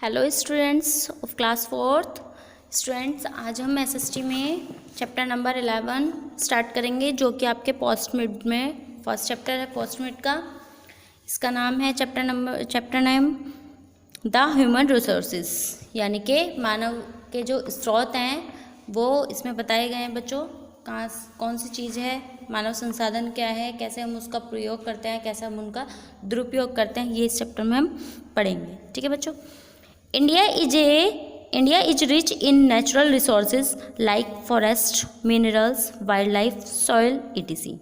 Hello students of class fourth. Students, आज हम SST में चैप्टर नंबर 11 स्टार्ट करेंगे, जो कि आपके पोस्ट मिड में फर्स्ट चैप्टर है पोस्ट मिड का। इसका नाम है chapter name the human resources, यानी कि मानव के जो स्रोत हैं वो इसमें बताए गए हैं। बच्चों, कौन सी चीज़ है, मानव संसाधन क्या है, कैसे हम उसका प्रयोग करते हैं, कैसे हम उनका दुरुपयोग करते हैं, ये इस चैप्टर में हम पढ़ेंगे। ठीक है बच्चों। India is rich in natural resources like forest, minerals, wildlife, soil, etc.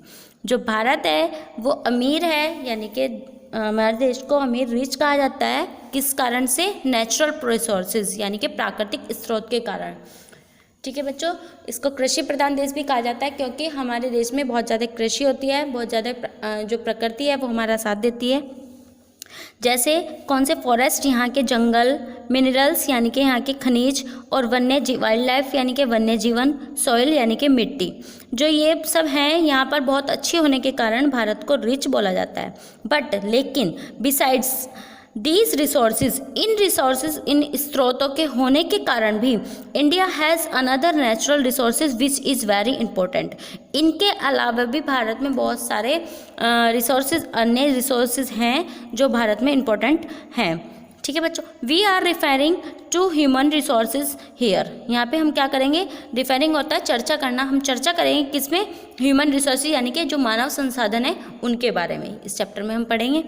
जो भारत है वो अमीर है, यानी कि हमारे देश को अमीर रिच कहा जाता है। किस कारण से? नेचुरल रिसोर्सेज, यानी कि प्राकृतिक स्रोत के कारण। ठीक है बच्चों, इसको कृषि प्रधान देश भी कहा जाता है, क्योंकि हमारे देश में बहुत ज़्यादा कृषि होती है, बहुत ज़्यादा जो प्रकृति है वो हमारा साथ देती है। जैसे कौन से? फॉरेस्ट, यहाँ के जंगल, मिनरल्स यानी कि यहाँ के खनिज, और वन्य वाइल्ड लाइफ यानी कि वन्य जीवन, सॉइल यानी कि मिट्टी, जो ये सब हैं यहाँ पर बहुत अच्छे होने के कारण भारत को रिच बोला जाता है। बट लेकिन बिसाइड्स दीज रिसोर्सेज, इन स्रोतों के होने के कारण भी India has another natural resources which is very important. इनके अलावा भी भारत में बहुत सारे रिसोर्सेज, अन्य रिसोर्सेज हैं जो भारत में इम्पोर्टेंट हैं। ठीक है बच्चों, we are referring to human resources here. यहाँ पे हम क्या करेंगे? रिफेरिंग होता है चर्चा करना। हम चर्चा करेंगे किसमें? ह्यूमन रिसोर्सेज, यानी कि जो मानव संसाधन है उनके बारे में इस चैप्टर में हम पढ़ेंगे।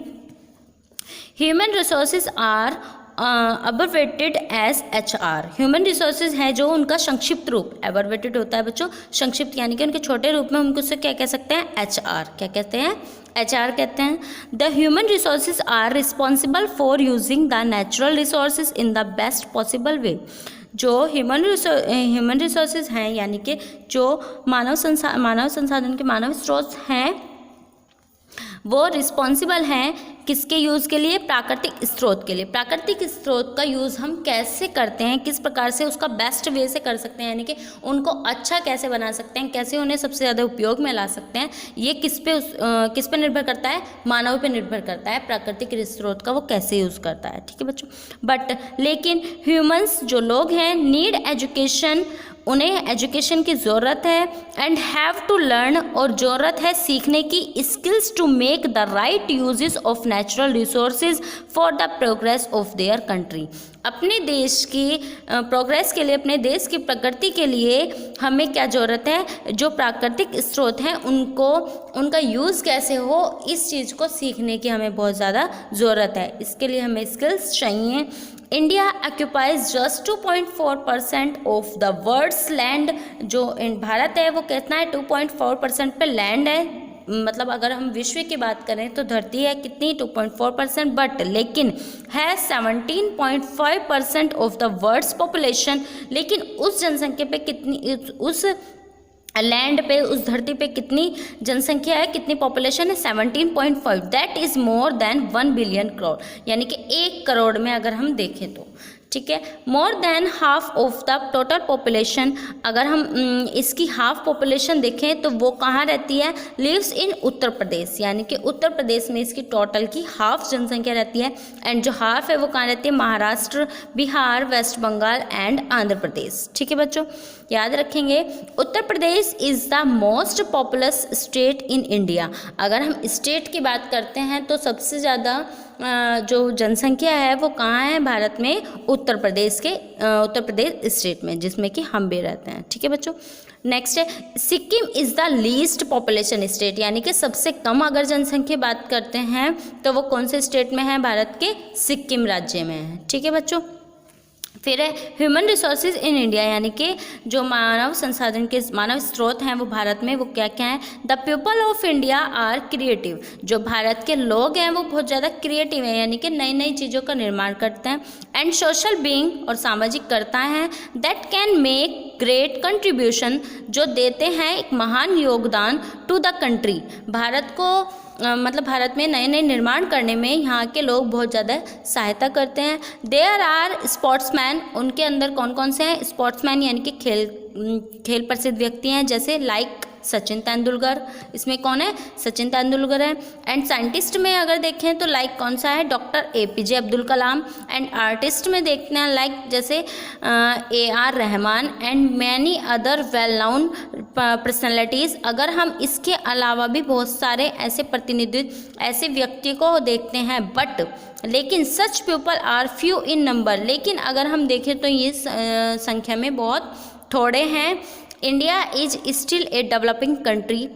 Human resources are abbreviated as HR। Human resources है जो उनका संक्षिप्त रूप, अब्रिविएटेड होता है बच्चों संक्षिप्त, यानी कि उनके छोटे रूप में हम उससे क्या कह सकते हैं? HR। क्या कहते हैं? HR कहते हैं। The human resources are responsible for using the natural resources in the best possible way. जो ह्यूमन रिसोर्सेज हैं, यानी कि जो मानव संसाधन के मानव स्रोत हैं, वो रिस्पॉन्सिबल हैं किसके यूज़ के लिए? प्राकृतिक स्रोत के लिए। प्राकृतिक स्रोत का यूज़ हम कैसे करते हैं, किस प्रकार से उसका बेस्ट वे से कर सकते हैं, यानी कि उनको अच्छा कैसे बना सकते हैं, कैसे उन्हें सबसे ज़्यादा उपयोग में ला सकते हैं, ये किस पे निर्भर करता है? मानव पे निर्भर करता है, प्राकृतिक स्रोत का वो कैसे यूज़ करता है। ठीक है बच्चों। बट लेकिन ह्यूमंस जो लोग हैं नीड एजुकेशन, उन्हें एजुकेशन की ज़रूरत है, एंड हैव टू लर्न, और ज़रूरत है सीखने की, skills to make the right uses of natural resources for the progress of their country. अपने देश की प्रोग्रेस के लिए, अपने देश की प्रगति के लिए हमें क्या ज़रूरत है? जो प्राकृतिक स्रोत हैं उनका यूज़ कैसे हो, इस चीज़ को सीखने की हमें बहुत ज़्यादा ज़रूरत है। इसके लिए हमें स्किल्स चाहिए। India occupies just 2.4% of the world's land. जो भारत है वो कितना है? 2.4% पे लैंड है। मतलब अगर हम विश्व की बात करें तो धरती है कितनी? 2.4%। बट लेकिन है 17.5% ऑफ द वर्ल्ड्स पॉपुलेशन। लेकिन उस जनसंख्या पे कितनी, उस लैंड पे, उस धरती पे कितनी जनसंख्या है, कितनी पॉपुलेशन है? 17.5। That is more than 1 billion crore, यानी कि 1 करोड़ में अगर हम देखें तो। ठीक है, more than half of the total population. अगर हम इसकी हाफ पॉपुलेशन देखें तो वो कहाँ रहती है? लिव्स इन उत्तर प्रदेश, यानी कि उत्तर प्रदेश में इसकी टोटल की हाफ जनसंख्या रहती है। एंड जो हाफ है वो कहाँ रहती है? Maharashtra, Bihar, West Bengal and Andhra Pradesh. ठीक है बच्चों, याद रखेंगे। Uttar Pradesh is the most populous state in India. अगर हम स्टेट की बात करते हैं तो सबसे ज़्यादा जो जनसंख्या है वो कहाँ है भारत में? उत्तर प्रदेश स्टेट में, जिसमें कि हम भी रहते हैं। ठीक है बच्चों। नेक्स्ट है Sikkim is the least population state, यानी कि सबसे कम अगर जनसंख्या बात करते हैं तो वो कौन से स्टेट में है? भारत के सिक्किम राज्य में है। ठीक है बच्चों। फिर है ह्यूमन रिसोर्सेज इन इंडिया, यानी कि जो मानव संसाधन के मानव स्रोत हैं वो भारत में वो क्या क्या हैं? The people of India are creative. जो भारत के लोग हैं वो बहुत ज़्यादा क्रिएटिव हैं, यानी कि नई नई चीज़ों का निर्माण करते हैं। एंड सोशल बीइंग, और सामाजिक कर्ता हैं। That can make great contribution, जो देते हैं एक महान योगदान टू द कंट्री। भारत को मतलब भारत में नए नए निर्माण करने में यहाँ के लोग बहुत ज़्यादा सहायता करते हैं। देयर आर स्पोर्ट्समैन, उनके अंदर कौन कौन से हैं? स्पोर्ट्समैन यानी कि खेल प्रसिद्ध व्यक्ति हैं, जैसे लाइक सचिन तेंदुलकर। इसमें कौन है? सचिन तेंदुलकर है। एंड साइंटिस्ट में अगर देखें तो लाइक कौन सा है? Doctor APJ Abdul Kalam. And artist में देखते हैं लाइक जैसे AR Rahman and many other well known personalities. अगर हम इसके अलावा भी बहुत सारे ऐसे प्रतिनिधित्व, ऐसे व्यक्ति को देखते हैं, बट लेकिन such people are few in number. लेकिन अगर हम देखें तो ये संख्या में बहुत थोड़े हैं। India is still a developing country.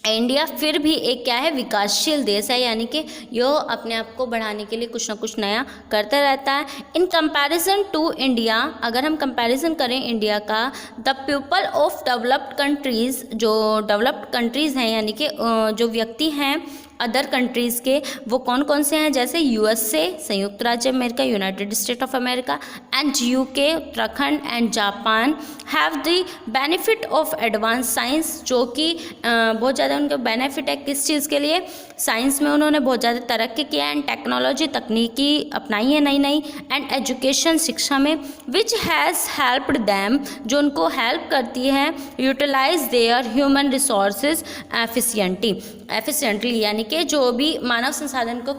India फिर भी एक क्या है? विकासशील देश है, यानी कि यो अपने आप को बढ़ाने के लिए कुछ ना कुछ नया करता रहता है। इन कंपैरिजन टू इंडिया, अगर हम कंपैरिजन करें इंडिया का, the people of developed countries, जो डेवलप्ड कंट्रीज़ हैं यानी कि जो व्यक्ति हैं अदर कंट्रीज़ के, वो कौन कौन से हैं? जैसे USA संयुक्त राज्य America, United state of America, and UK Uttarakhand, and Japan have the benefit of advance science, जो कि बहुत ज़्यादा उनका बेनिफिट है किस चीज़ के लिए? साइंस में उन्होंने बहुत ज़्यादा तरक्की किया, एंड टेक्नोलॉजी तकनीकी अपनाई है नई नई, एंड एजुकेशन शिक्षा में, विच हैज़ हेल्प्ड दैम, जो उनको हेल्प करती है, utilise their human resources efficiently, यानी कि जो भी मानव संसाधन को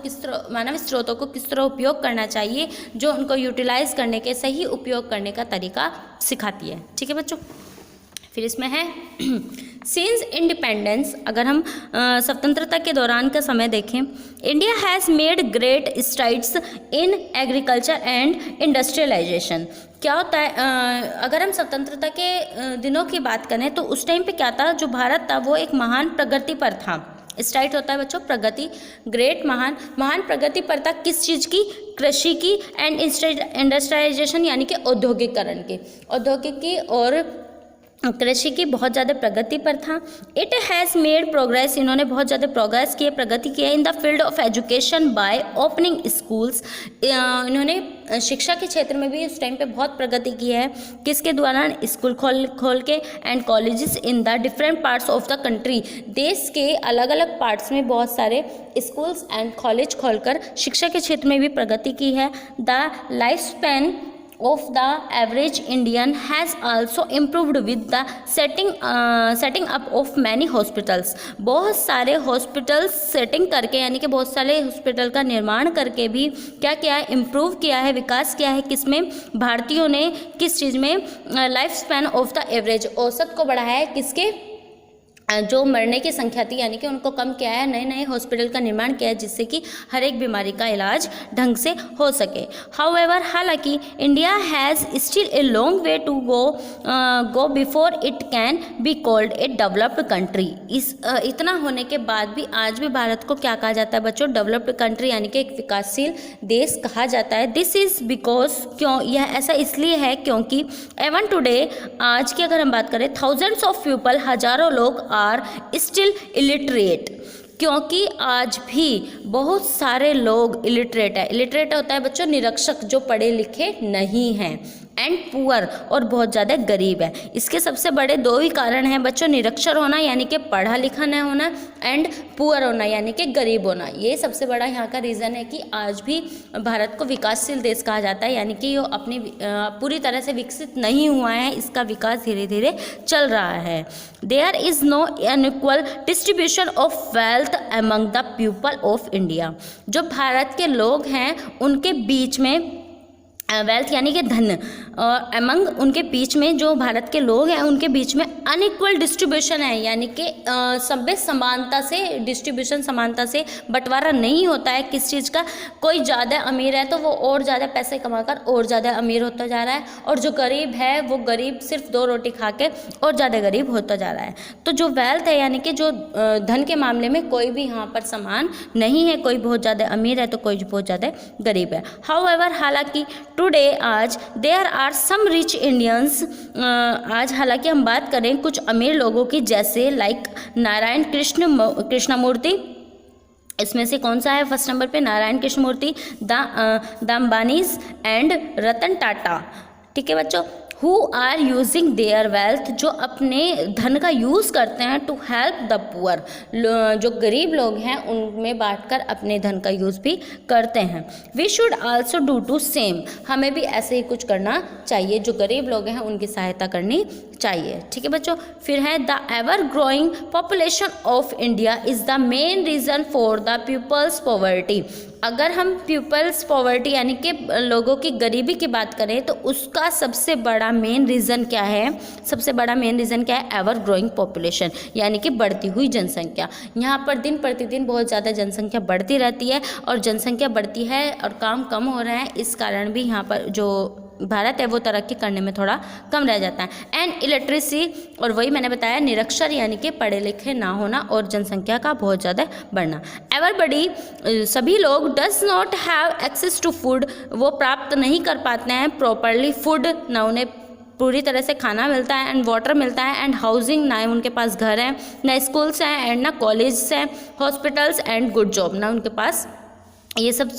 मानव स्रोतों को किस तरह उपयोग करना चाहिए, जो उनको यूटिलाइज करने के सही उपयोग करने का तरीका सिखाती है। ठीक है बच्चों, फिर इसमें है सिंस इंडिपेंडेंस। अगर हम स्वतंत्रता के दौरान का समय देखें, India has made great strides in agriculture and industrialisation. क्या होता है? अगर हम स्वतंत्रता के दिनों की बात करें तो उस टाइम पे क्या था? जो भारत था वो एक महान प्रगति पर था। स्ट्राइड होता है बच्चों प्रगति, ग्रेट महान प्रगति पर था। किस चीज़ की? कृषि की, एंड इंडस्ट्रियलाइजेशन यानी कि औद्योगिकरण की, औद्योगिकी और कृषि की बहुत ज़्यादा प्रगति पर था। इट हैज़ मेड प्रोग्रेस, इन्होंने बहुत ज़्यादा प्रोग्रेस किए, प्रगति की है in the field of education by opening schools. इन्होंने शिक्षा के क्षेत्र में भी उस टाइम पे बहुत प्रगति की है। किसके द्वारा? स्कूल खोल के, and colleges in the different parts of the country. देश के अलग अलग पार्ट्स में बहुत सारे स्कूल्स एंड कॉलेज खोलकर शिक्षा के क्षेत्र में भी प्रगति की है। The life span of the average Indian has also improved with the setting up of many hospitals। बहुत सारे हॉस्पिटल्स सेटिंग करके, यानी कि बहुत सारे हॉस्पिटल का निर्माण करके भी क्या किया है? इम्प्रूव किया है, विकास किया है। किसमें? भारतीयों ने किस चीज़ में? Life span of the average, औसत को बढ़ाया है। किसके? जो मरने की संख्या थी यानी कि उनको कम किया है, नए नए हॉस्पिटल का निर्माण किया है जिससे कि हर एक बीमारी का इलाज ढंग से हो सके। हाउएवर, हालांकि India has still a long way to go before it can be called a developed country. इतना होने के बाद भी आज भी भारत को क्या कहा जाता है बच्चों? डेवलप्ड कंट्री, यानी कि एक विकासशील देश कहा जाता है। दिस इज़ बिकॉज, क्यों यह ऐसा इसलिए है क्योंकि एवन टुडे, आज की अगर हम बात करें, थाउजेंड्स ऑफ पीपल, हजारों लोग आर स्टिल इलिटरेट, क्योंकि आज भी बहुत सारे लोग इलिटरेट है। इलिटरेट होता है बच्चों निरक्षर, जो पढ़े लिखे नहीं हैं, एंड पुअर, और बहुत ज़्यादा गरीब है। इसके सबसे बड़े दो ही कारण हैं बच्चों, निरक्षर होना यानी कि पढ़ा लिखा न होना, एंड पुअर होना यानी कि गरीब होना। ये सबसे बड़ा यहाँ का रीज़न है कि आज भी भारत को विकासशील देश कहा जाता है, यानी कि ये अपनी पूरी तरह से विकसित नहीं हुआ है, इसका विकास धीरे धीरे चल रहा है। There is no unequal distribution of wealth among the people of India. जो भारत के लोग हैं उनके बीच में वेल्थ यानी कि धन, और अमंग उनके बीच में जो भारत के लोग हैं उनके बीच में अनइक्वल डिस्ट्रीब्यूशन है, यानी कि सभ्य समानता से डिस्ट्रीब्यूशन, समानता से बंटवारा नहीं होता है। किस चीज़ का? कोई ज़्यादा अमीर है तो वो और ज़्यादा पैसे कमाकर और ज़्यादा अमीर होता जा रहा है, और जो गरीब है वो गरीब सिर्फ 2 रोटी खा के और ज़्यादा गरीब होता जा रहा है। तो जो वेल्थ है यानी कि जो धन के मामले में कोई भी यहाँ पर समान नहीं है, कोई बहुत ज़्यादा अमीर है तो कोई बहुत ज़्यादा गरीब है। हाउएवर, हालांकि टुडे, आज, there are some rich Indians, आज हालांकि हम बात करें कुछ अमीर लोगों की, जैसे लाइक नारायण कृष्णमूर्ति। इसमें से कौन सा है? फर्स्ट नंबर पे नारायण कृष्णमूर्ति, द अंबानीज एंड रतन टाटा। ठीक है बच्चों, who are using their wealth, जो अपने धन का यूज़ करते हैं, टू हेल्प द पुअर, जो गरीब लोग हैं उनमें बांटकर अपने धन का यूज़ भी करते हैं। We should also do to same, हमें भी ऐसे ही कुछ करना चाहिए, जो गरीब लोग हैं उनकी सहायता करनी चाहिए। ठीक है बच्चों, फिर है the ever growing population of India is the main reason for the people's poverty. अगर हम पीपल्स पॉवर्टी यानी कि लोगों की गरीबी की बात करें तो उसका सबसे बड़ा मेन रीज़न क्या है, सबसे बड़ा मेन रीज़न क्या है, एवर ग्रोइंग पॉपुलेशन यानी कि बढ़ती हुई जनसंख्या। यहाँ पर दिन प्रतिदिन बहुत ज़्यादा जनसंख्या बढ़ती रहती है और जनसंख्या बढ़ती है और काम कम हो रहा है, इस कारण भी यहाँ पर जो भारत है वो तरक्की करने में थोड़ा कम रह जाता है। एंड इलिटरेसी, और वही मैंने बताया निरक्षर यानी कि पढ़े लिखे ना होना और जनसंख्या का बहुत ज़्यादा बढ़ना। एवरीबॉडी, सभी लोग, does not have access to food, वो प्राप्त नहीं कर पाते हैं प्रॉपरली फूड, ना उन्हें पूरी तरह से खाना मिलता है, एंड वाटर मिलता है, एंड हाउसिंग, ना उनके पास घर है, ना स्कूल्स हैं, एंड ना कॉलेज हैं, हॉस्पिटल्स एंड गुड जॉब, ना उनके पास ये सब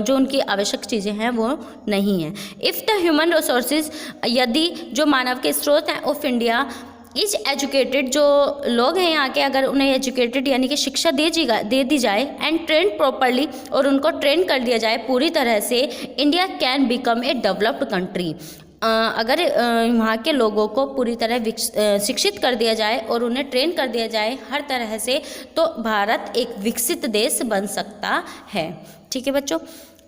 जो उनकी आवश्यक चीज़ें हैं वो नहीं है। इफ़ द ह्यूमन रिसोर्सेज, यदि जो मानव के स्रोत हैं ऑफ इंडिया इज एजुकेटेड, जो लोग हैं यहाँ के, अगर उन्हें एजुकेटेड यानी कि शिक्षा दे दी जाए, एंड ट्रेन प्रॉपरली, और उनको ट्रेन कर दिया जाए पूरी तरह से, India can become a developed country. अगर वहाँ के लोगों को पूरी तरह शिक्षित कर दिया जाए और उन्हें ट्रेन कर दिया जाए हर तरह से, तो भारत एक विकसित देश बन सकता है। ठीक है बच्चों,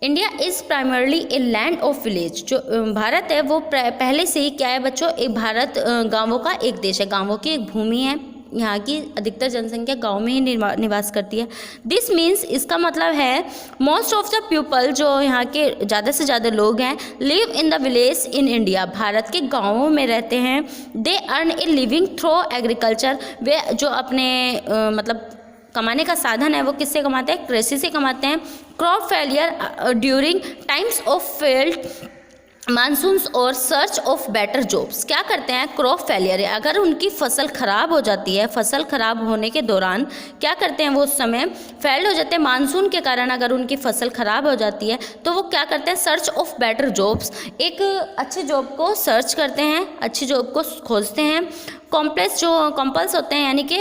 India is primarily a land of village, जो भारत है वो पहले से ही क्या है बच्चों, एक भारत गाँवों का एक देश है, गाँवों की एक भूमि है, यहाँ की अधिकतर जनसंख्या गांव में ही निवास करती है। दिस मीन्स, इसका मतलब है मोस्ट ऑफ द पीपल, जो यहाँ के ज़्यादा से ज़्यादा लोग हैं, live in the village in India, Bharat के गाँवों में रहते हैं। They earn a living through agriculture, वे जो अपने मतलब कमाने का साधन है वो किससे कमाते हैं, कृषि से कमाते हैं। Crop failure during times of failed monsoons और सर्च ऑफ बेटर जॉब्स, क्या करते हैं, क्रॉप फेलियर, अगर उनकी फसल ख़राब हो जाती है, फसल ख़राब होने के दौरान क्या करते हैं, वो उस समय फेल्ड हो जाते हैं मानसून के कारण, अगर उनकी फसल ख़राब हो जाती है तो वो क्या करते हैं, सर्च ऑफ बेटर जॉब्स, एक अच्छे जॉब को सर्च करते हैं, अच्छी जॉब को खोजते हैं। कॉम्प्लेक्स, जो कॉम्पल्स होते हैं यानी कि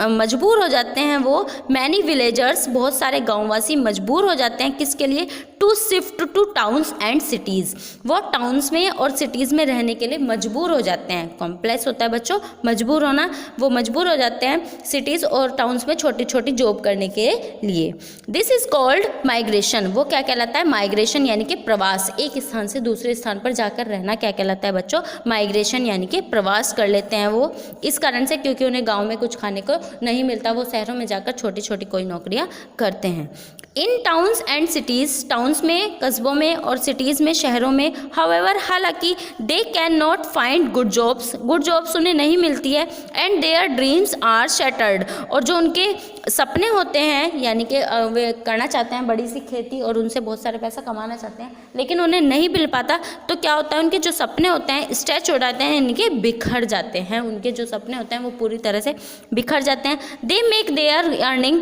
मजबूर हो जाते हैं वो, मैनी विलेजर्स, बहुत सारे गाँववासी मजबूर हो जाते हैं किसके लिए, to shift to towns and cities, वो टाउन्स में और सिटीज़ में रहने के लिए मजबूर हो जाते हैं। कॉम्प्लेक्स होता है बच्चों मजबूर होना, वो मजबूर हो जाते हैं सिटीज़ और टाउन्स में छोटी छोटी जॉब करने के लिए। दिस इज़ कॉल्ड माइग्रेशन, वो क्या कहलाता है, माइग्रेशन यानी कि प्रवास, एक स्थान से दूसरे स्थान पर जाकर रहना क्या कहलाता है बच्चों, माइग्रेशन यानी कि प्रवास कर लेते हैं वो, इस कारण से क्योंकि उन्हें गाँव में कुछ खाने को नहीं मिलता, वो शहरों में जाकर छोटी छोटी कोई नौकरियाँ करते हैं। इन टाउन्स एंड सिटीज़, टाउन्स में, कस्बों में, और सिटीज़ में, शहरों में, हाउएवर, हालांकि, they can not find good jobs उन्हें नहीं मिलती है, and their dreams are shattered, और जो उनके सपने होते हैं यानी कि वे करना चाहते हैं बड़ी सी खेती और उनसे बहुत सारे पैसा कमाना चाहते हैं, लेकिन उन्हें नहीं मिल पाता, तो क्या होता है, उनके जो सपने होते हैं स्ट्रेच हो जाते हैं यानी कि बिखर जाते हैं, उनके जो सपने होते हैं वो पूरी तरह से बिखर जाते हैं। They make their earning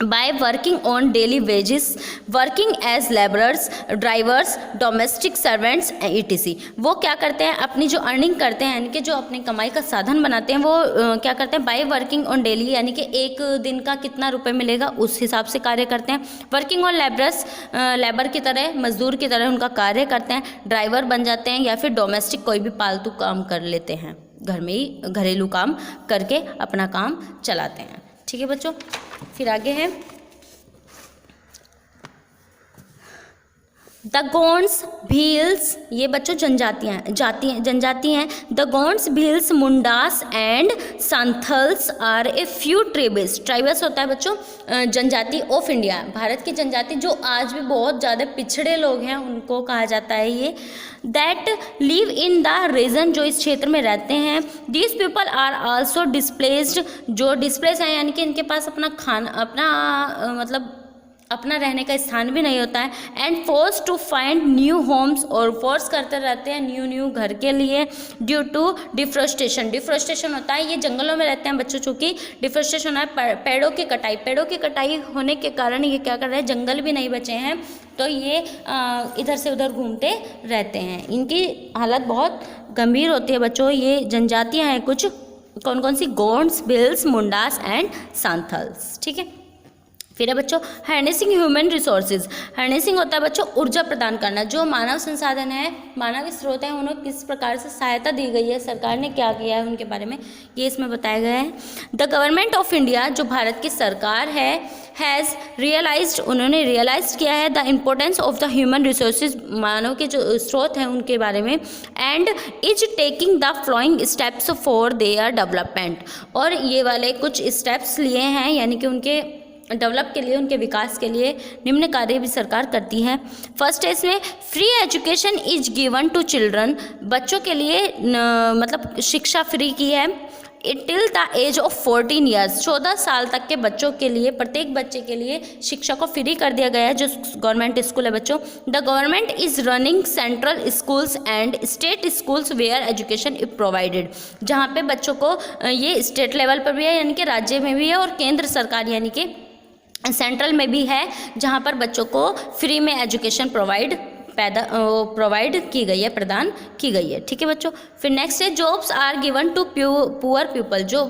by working on daily wages, working as laborers, drivers, domestic servants etc. वो क्या करते हैं, अपनी जो अर्निंग करते हैं यानी कि जो अपनी कमाई का साधन बनाते हैं वो क्या करते हैं, बाय वर्किंग ऑन डेली यानी कि एक दिन का कितना रुपए मिलेगा उस हिसाब से कार्य करते हैं। वर्किंग ऑन लेबरर्स, लेबर की तरह, मजदूर की तरह उनका कार्य करते हैं। ड्राइवर बन जाते हैं या फिर डोमेस्टिक कोई भी पालतू काम कर लेते हैं, घर में ही घरेलू काम करके अपना काम चलाते हैं। ठीक है बच्चों, फिर आगे है द गोंड्स, भील्स, ये बच्चों जनजाति हैं। The Gonds, Bhils, Mundas and Santhals are a few tribals होता है बच्चों जनजाति ऑफ इंडिया, भारत की जनजाति जो आज भी बहुत ज़्यादा पिछड़े लोग हैं उनको कहा जाता है ये, that live in the region, जो इस क्षेत्र में रहते हैं। These people are also displaced, जो डिस्प्लेस हैं यानी कि इनके पास अपना रहने का स्थान भी नहीं होता है। And force to find new homes, और फोर्स करते रहते हैं न्यू घर के लिए, ड्यू टू डिफोरेस्टेशन होता है, ये जंगलों में रहते हैं बच्चों, चूँकि डिफोरेस्टेशन है पेड़ों की कटाई होने के कारण ये क्या कर रहे हैं, जंगल भी नहीं बचे हैं तो ये इधर से उधर घूमते रहते हैं। इनकी हालत बहुत गंभीर होती है बच्चों। ये जनजातियाँ हैं कुछ, कौन कौन सी? गोंड्स, भिल्स, मुंडास एंड सांथल्स। ठीक है, फिर है बच्चों हार्नेसिंग ह्यूमन रिसोर्सेज। हार्नेसिंग होता है बच्चों ऊर्जा प्रदान करना। जो मानव संसाधन है, मानव स्रोत है, उन्हें किस प्रकार से सहायता दी गई है, सरकार ने क्या किया है उनके बारे में ये इसमें बताया गया है। द गवर्नमेंट ऑफ इंडिया, जो भारत की सरकार है, हैज़ रियलाइज्ड, उन्होंने रियलाइज किया है the importance of the human resources, मानव के जो स्रोत हैं उनके बारे में, and is taking the flowing steps for their development, और ये वाले कुछ स्टेप्स लिए हैं, यानी कि उनके डेवलप के लिए, उनके विकास के लिए निम्न कार्य भी सरकार करती है। फर्स्ट है इसमें free education is given to children, बच्चों के लिए मतलब शिक्षा फ्री की है। Till the age of 14 years, 14 साल तक के बच्चों के लिए, प्रत्येक बच्चे के लिए शिक्षा को फ्री कर दिया गया है जो गवर्नमेंट स्कूल है बच्चों। The government is running central schools and state schools where education is provided, जहाँ पे बच्चों को ये स्टेट लेवल पर भी है, यानी कि राज्य में भी है, और केंद्र सरकार यानी कि सेंट्रल में भी है, जहाँ पर बच्चों को फ्री में एजुकेशन प्रोवाइड की गई है, प्रदान की गई है। ठीक है बच्चों, फिर नेक्स्ट है jobs are given to poor people, जो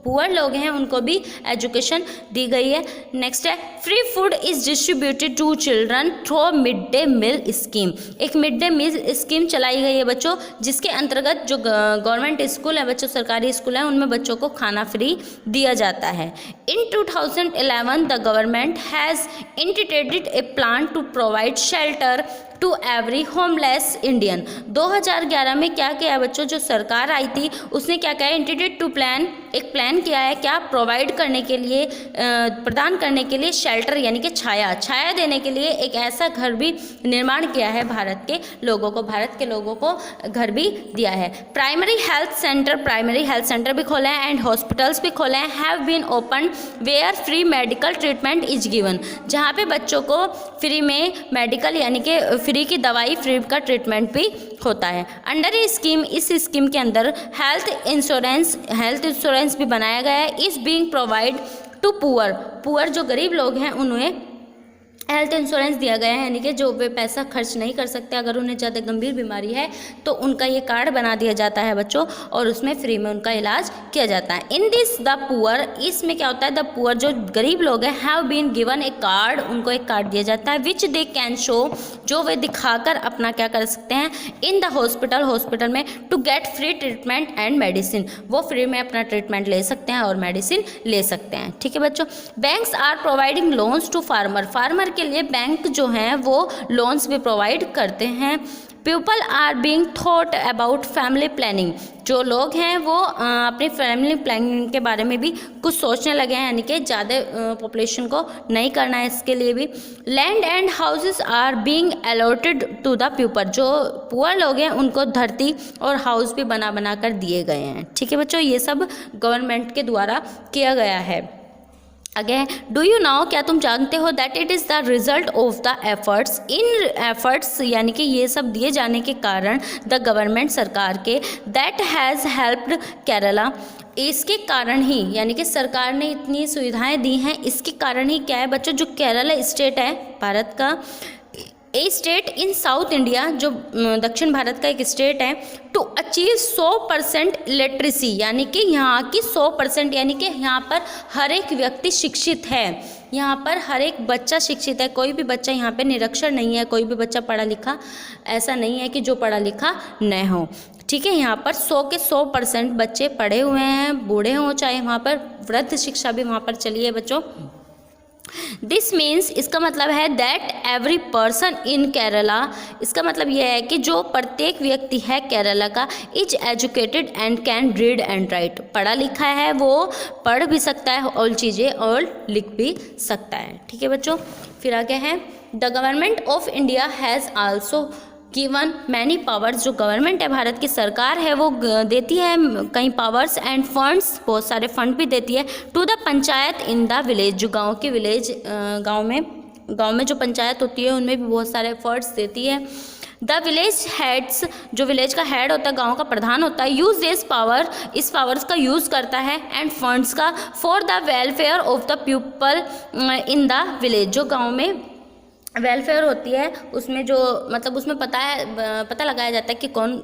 पुअर लोग हैं उनको भी एजुकेशन दी गई है। नेक्स्ट है free food is distributed to children through mid day meal scheme, एक मिड डे मील स्कीम चलाई गई है बच्चों, जिसके अंतर्गत जो गवर्नमेंट स्कूल है बच्चों, सरकारी स्कूल है, उनमें बच्चों को खाना फ्री दिया जाता है। In 2011 the government has integrated a plan to provide shelter to every homeless Indian. 2011 में क्या किया है बच्चों, जो सरकार आई थी उसने क्या किया है, इंटीग्रेटेड टू प्लान, एक प्लान किया है क्या, प्रोवाइड करने के लिए, प्रदान करने के लिए शेल्टर यानी कि छाया देने के लिए एक ऐसा घर भी निर्माण किया है भारत के लोगों को घर भी दिया है। प्राइमरी हेल्थ सेंटर भी खोले हैं एंड हॉस्पिटल्स भी खोले हैं, have been open where free medical treatment is given, जहाँ पे बच्चों को फ्री में मेडिकल यानी कि फ्री की दवाई, फ्री का ट्रीटमेंट भी होता है। अंडर ए स्कीम, इस स्कीम के अंदर हेल्थ इंश्योरेंस भी बनाया गया है। Is being provide to poor जो गरीब लोग हैं उन्हें हेल्थ इंश्योरेंस दिया गया है, यानी कि जो वे पैसा खर्च नहीं कर सकते, अगर उन्हें ज़्यादा गंभीर बीमारी है तो उनका ये कार्ड बना दिया जाता है बच्चों, और उसमें फ्री में उनका इलाज किया जाता है। इन दिस द पुअर, इसमें क्या होता है, द पुअर जो गरीब लोग हैं, have been given a card, उनको एक कार्ड दिया जाता है, विच दे कैन शो, जो वे दिखाकर अपना क्या कर सकते हैं, इन द हॉस्पिटल में to get free treatment and medicine, वो फ्री में अपना ट्रीटमेंट ले सकते हैं और मेडिसिन ले सकते हैं। ठीक है बच्चों, banks are providing loans to farmer के लिए बैंक जो हैं वो लोन्स भी प्रोवाइड करते हैं। People are being thought about family planning, जो लोग हैं वो अपनी फैमिली प्लानिंग के बारे में भी कुछ सोचने लगे हैं, यानी कि ज़्यादा पॉपुलेशन को नहीं करना है, इसके लिए भी। Land and houses are being allotted to the people, जो पुअर लोग हैं उनको धरती और हाउस भी बना कर दिए गए हैं। ठीक है बच्चों, ये सब गवर्नमेंट के द्वारा किया गया है। अगेन, डू यू नाउ, क्या तुम जानते हो, that it is the result of the efforts, in efforts यानी कि ये सब दिए जाने के कारण द गवर्नमेंट, सरकार के, दैट हैज़ हेल्प्ड केरला, इसके कारण ही, यानी कि सरकार ने इतनी सुविधाएं दी हैं, इसके कारण ही क्या है बच्चों, जो केरला स्टेट है भारत का, ए स्टेट इन साउथ इंडिया, जो दक्षिण भारत का एक स्टेट है, टू अचीव 100% लिटरेसी, यानी कि यहाँ की 100%, यानी कि यहाँ पर हर एक व्यक्ति शिक्षित है, यहाँ पर हर एक बच्चा शिक्षित है, कोई भी बच्चा यहाँ पे निरक्षर नहीं है, कोई भी बच्चा पढ़ा लिखा ऐसा नहीं है कि जो पढ़ा लिखा न हो। ठीक है, यहाँ पर 100 के 100% बच्चे पढ़े हुए हैं, बूढ़े हों चाहे, वहाँ पर वृद्ध शिक्षा भी वहाँ पर चली है बच्चों। दिस मीन्स, इसका मतलब है that every person in Kerala, इसका मतलब यह है कि जो प्रत्येक व्यक्ति है केरला का, is educated and can read and right, पढ़ा लिखा है, वो पढ़ भी सकता है और चीज़ें और लिख भी सकता है। ठीक है बच्चों, फिर आगे है the government of India has also given many powers, जो गवर्नमेंट है भारत की सरकार है वो देती है कई पावर्स एंड फंड्स, बहुत सारे फंड भी देती है, to the panchayat in the village, जो गांव के विलेज, गांव में जो पंचायत होती है उनमें भी बहुत सारे फंड्स देती है। द विलेज हेड्स, जो विलेज का हेड होता है, गांव का प्रधान होता है, यूज दिस पावर, इस पावर्स का यूज़ करता है, एंड फंड्स का, for the welfare of the people in the village, जो गाँव में वेलफेयर होती है, उसमें जो मतलब उसमें पता लगाया जाता है कि कौन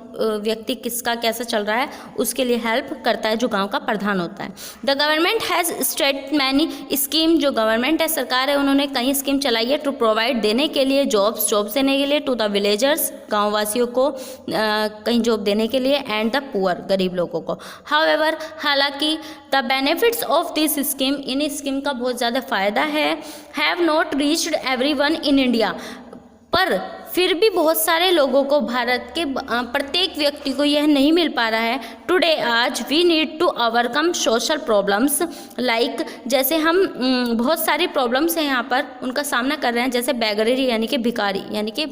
व्यक्ति किसका कैसा चल रहा है, उसके लिए हेल्प करता है जो गांव का प्रधान होता है। The government has started many scheme, जो गवर्नमेंट है, सरकार है, उन्होंने कई स्कीम चलाई है टू प्रोवाइड देने के लिए, जॉब्स देने के लिए, टू द विलेजर्स, गाँव वासियों को कहीं जॉब देने के लिए, एंड द पुअर, गरीब लोगों को। हाउएवर, हालांकि the benefits of this scheme, in scheme का बहुत ज़्यादा फ़ायदा है, have not reached everyone in India, पर फिर भी बहुत सारे लोगों को, भारत के प्रत्येक व्यक्ति को यह नहीं मिल पा रहा है। टुडे, आज, we need to overcome social problems like, जैसे हम बहुत सारी प्रॉब्लम्स हैं यहाँ पर, उनका सामना कर रहे हैं, जैसे बेगरी यानी कि भिखारी, यानी कि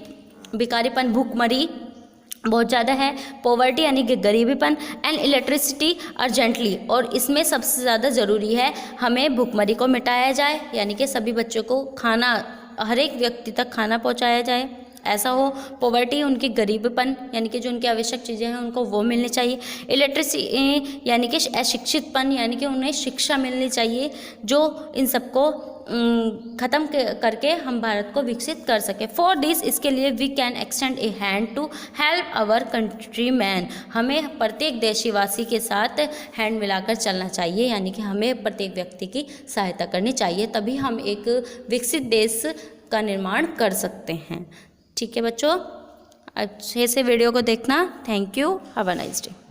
भिखारीपन, भूखमरी बहुत ज़्यादा है, पॉवर्टी यानी कि गरीबीपन, एंड इलेक्ट्रिसिटी अर्जेंटली, और इसमें सबसे ज़्यादा ज़रूरी है हमें भूखमरी को मिटाया जाए, यानी कि सभी बच्चों को खाना, हर एक व्यक्ति तक खाना पहुंचाया जाए, ऐसा हो। पॉवर्टी, उनकी गरीबीपन, यानी कि जो उनकी आवश्यक चीज़ें हैं उनको वो मिलनी चाहिए। इलेक्ट्रिसिटी यानी कि अशिक्षितपन, यानी कि उन्हें शिक्षा मिलनी चाहिए, जो इन सबको ख़त्म करके हम भारत को विकसित कर सके। फॉर दिस, इसके लिए we can extend a hand to help our country man, हमें प्रत्येक देशवासी के साथ हैंड मिलाकर चलना चाहिए, यानी कि हमें प्रत्येक व्यक्ति की सहायता करनी चाहिए, तभी हम एक विकसित देश का निर्माण कर सकते हैं। ठीक है बच्चों, अच्छे से वीडियो को देखना। Thank you, have a nice day.